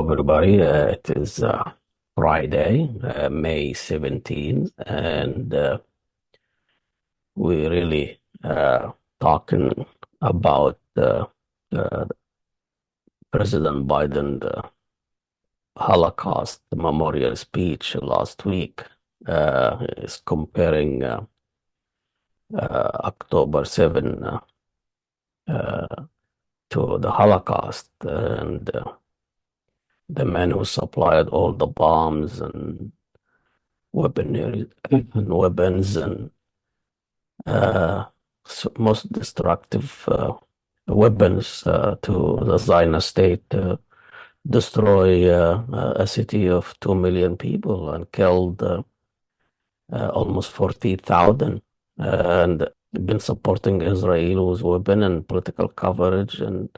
everybody. It is Friday, May 17th, and we really talking about uh, President Biden, the Holocaust Memorial speech last week. Is comparing October 7 uh, to the Holocaust and the man who supplied all the bombs and weaponry and weapons and uh, most destructive weapons to the Zionist state to destroy a city of 2 million people and killed almost 40,000 and been supporting Israel with weapon and political coverage and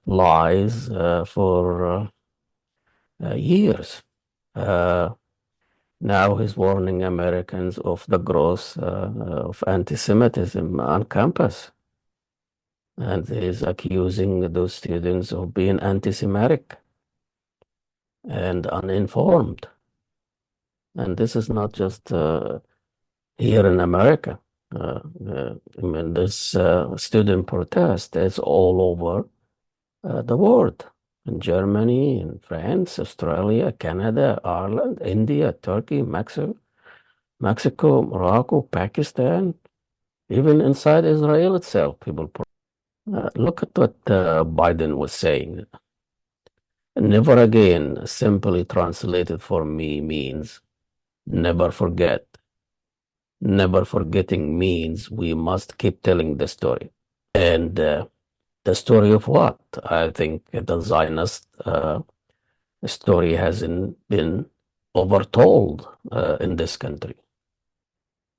lies for years. Uh, Now he's warning Americans of the growth of antisemitism on campus. And he's accusing those students of being anti-Semitic and uninformed. And this is not just here in America. I mean, this student protest is all over the world. In Germany, in France, Australia, Canada, Ireland, India, Turkey, Mexico, Morocco, Pakistan, even inside Israel itself, people. Look at what Biden was saying. Never again, simply translated for me, means never forget. Never forgetting means we must keep telling the story. And the story of what? I think the Zionist story hasn't been overtold in this country.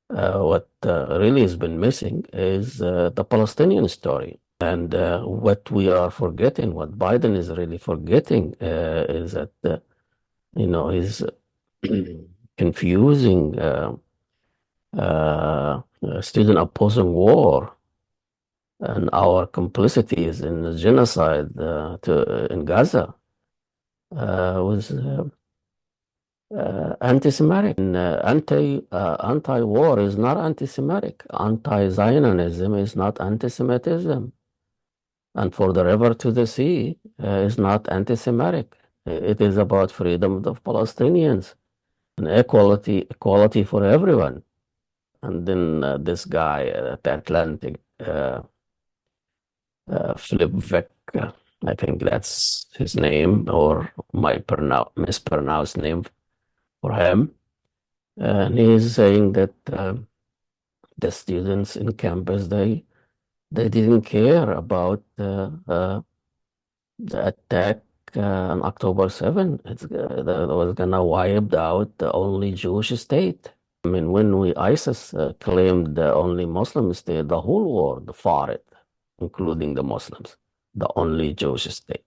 What really has been missing is the Palestinian story. And what we are forgetting, what Biden is really forgetting, is that, he's confusing student opposing war and our complicities in the genocide in Gaza with anti-Semitic. And, anti-war is not anti-Semitic. Anti-Zionism is not anti-Semitism. And for the river to the sea is not anti-Semitic. It is about freedom of Palestinians and equality for everyone. And then this guy at the Atlantic, Philip Vick, I think that's his name, or my mispronounced name for him. And he's saying that the students in campus, they didn't care about the attack on October 7. That was gonna wipe out the only Jewish state. I mean, when ISIS claimed the only Muslim state, the whole world fought it, including the Muslims, the only Jewish state.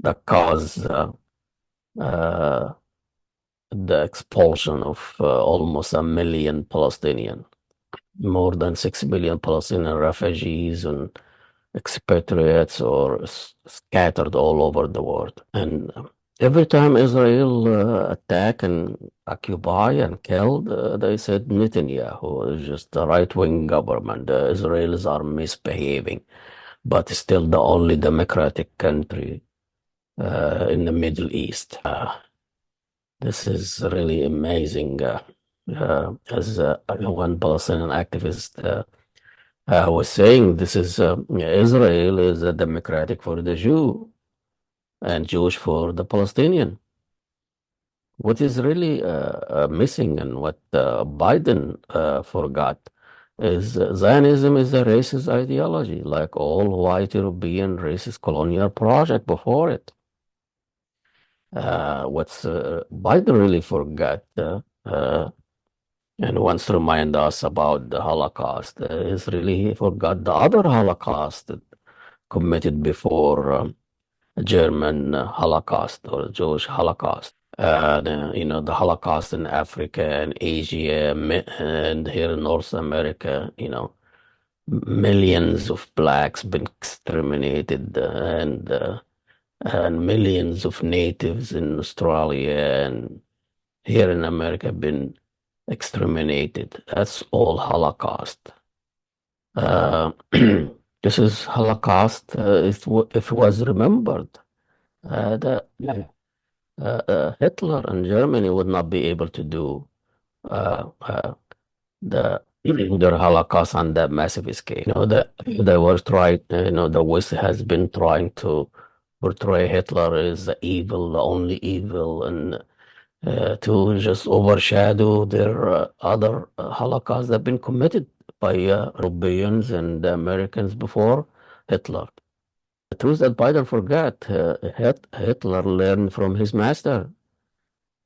That caused the expulsion of almost 1 million Palestinians, more than 6 million Palestinian refugees and expatriates or scattered all over the world. And every time Israel attack and occupy and killed, they said Netanyahu is just a right-wing government. The Israelis are misbehaving, but still the only democratic country in the Middle East. This is really amazing. As one Palestinian activist was saying, this is Israel is a democratic for the Jew and Jewish for the Palestinian. What is really missing and what Biden forgot is Zionism is a racist ideology, like all white European racist colonial project before it. What's Biden really forgot and wants to remind us about the Holocaust is really he forgot the other Holocaust committed before German Holocaust or Jewish Holocaust. The Holocaust in Africa and Asia and here in North America, millions of blacks been exterminated, and millions of natives in Australia and here in America been exterminated. That's all Holocaust. Uh, this is Holocaust. If it was remembered, Hitler and Germany would not be able to do uh, uh, the Holocaust on that massive scale. They were trying. The West has been trying to portray Hitler as the evil, the only evil, and to just overshadow their other Holocausts that have been committed by Europeans and Americans before Hitler. The truth that Biden forgot, Hitler learned from his master.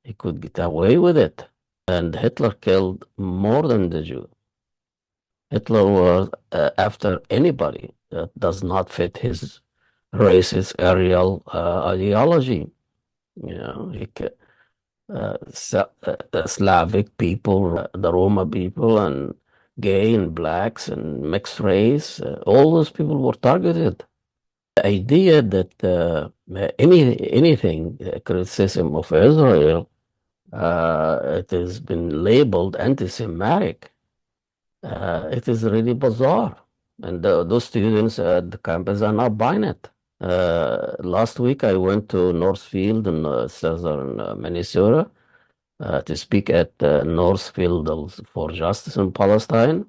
He could get away with it. And Hitler killed more than the Jew. Hitler was after anybody that does not fit his racist, aerial ideology. He Slavic people, the Roma people, and gay and blacks and mixed race. All those people were targeted. The idea that anything criticism of Israel, it has been labeled anti-Semitic. It is really bizarre, and those students at the campus are not buying it. Last week, I went to Northfield in southern Minnesota to speak at Northfield for Justice in Palestine,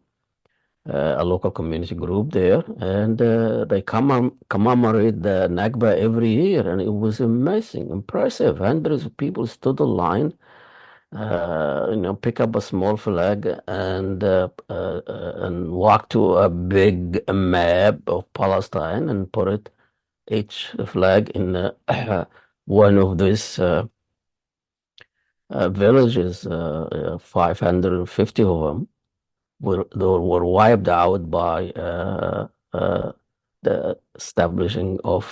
a local community group there, and they commemorate the Nakba every year, and it was amazing, impressive. Hundreds of people stood in line, pick up a small flag and walk to a big map of Palestine and put it each flag in one of these villages, 550 of them were wiped out by the establishing of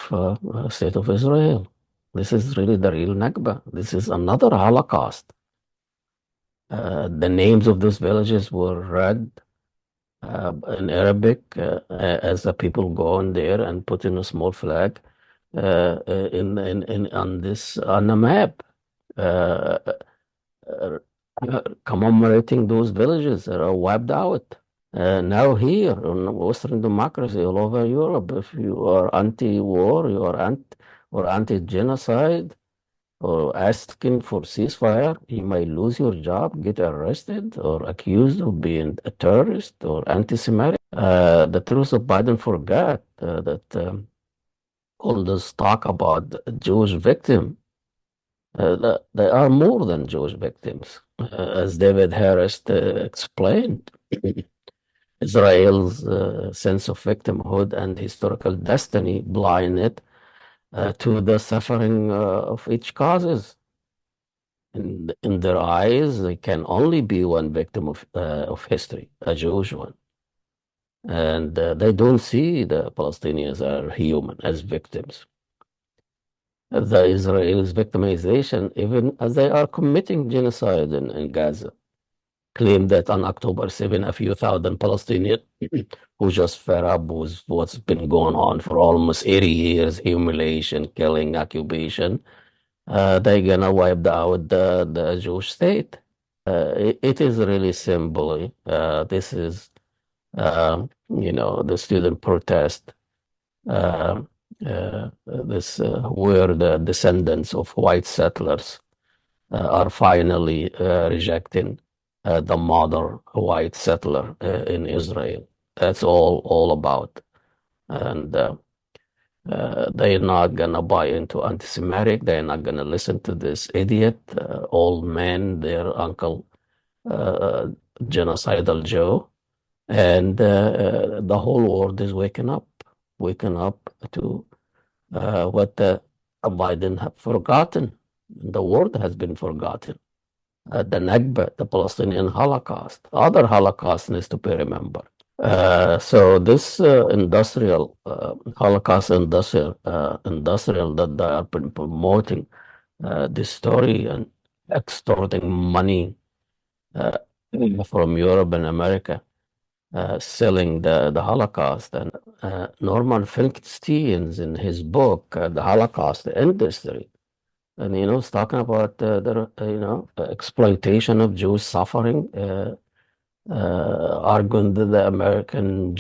State of Israel. This is really the real Nakba. This is another Holocaust. The names of those villages were read in Arabic as the people go in there and put in a small flag on the map. Uh, uh, Commemorating those villages that are wiped out. Now here in Western democracy all over Europe, if you are anti-war, you are anti-genocide, or asking for ceasefire, you may lose your job, get arrested, or accused of being a terrorist or anti-Semitic. The truth of Biden forgot that all this talk about Jewish victim, they are more than Jewish victims. As David Harris explained, Israel's sense of victimhood and historical destiny blinded to the suffering of each causes. In their eyes, there can only be one victim of history, a Jewish one. And they don't see the Palestinians as human, as victims. The Israelis' victimization, even as they are committing genocide in Gaza, claim that on October 7, a few thousand Palestinians who just fed up with what's been going on for almost 80 years, humiliation, killing, occupation, they're gonna wipe out the Jewish state. It is really symbolic. This is, the student protest. Where the descendants of white settlers are finally rejecting the mother white settler in Israel. That's all about. And they're not going to buy into anti-Semitic. They're not going to listen to this idiot, old man, their uncle, uh, genocidal Joe. And the whole world is waking up to what Biden have forgotten. The world has been forgotten. The Nakba, the Palestinian Holocaust, other Holocaust needs to be remembered. So this industrial Holocaust industrial that they are promoting this story and extorting money from Europe and America selling the Holocaust. And Norman Finkelstein, in his book, The Holocaust Industry, and it's talking about the exploitation of Jewish suffering, arguing that the American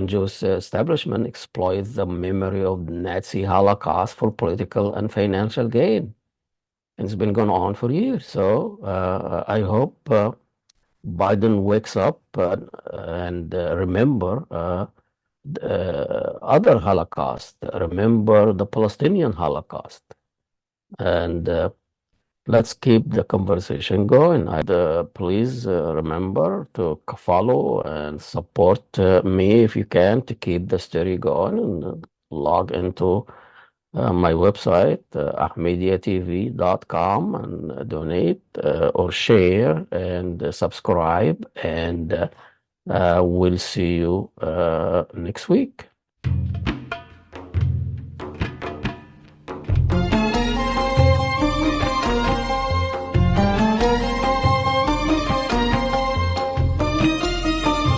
Jewish establishment exploits the memory of the Nazi Holocaust for political and financial gain. And it's been going on for years. So I hope Biden wakes up and remember other Holocaust, remember the Palestinian Holocaust, and let's keep the conversation going. Please remember to follow and support me if you can to keep the story going, and log into my website, ahmediatv.com, and donate or share and subscribe. And we'll see you next week.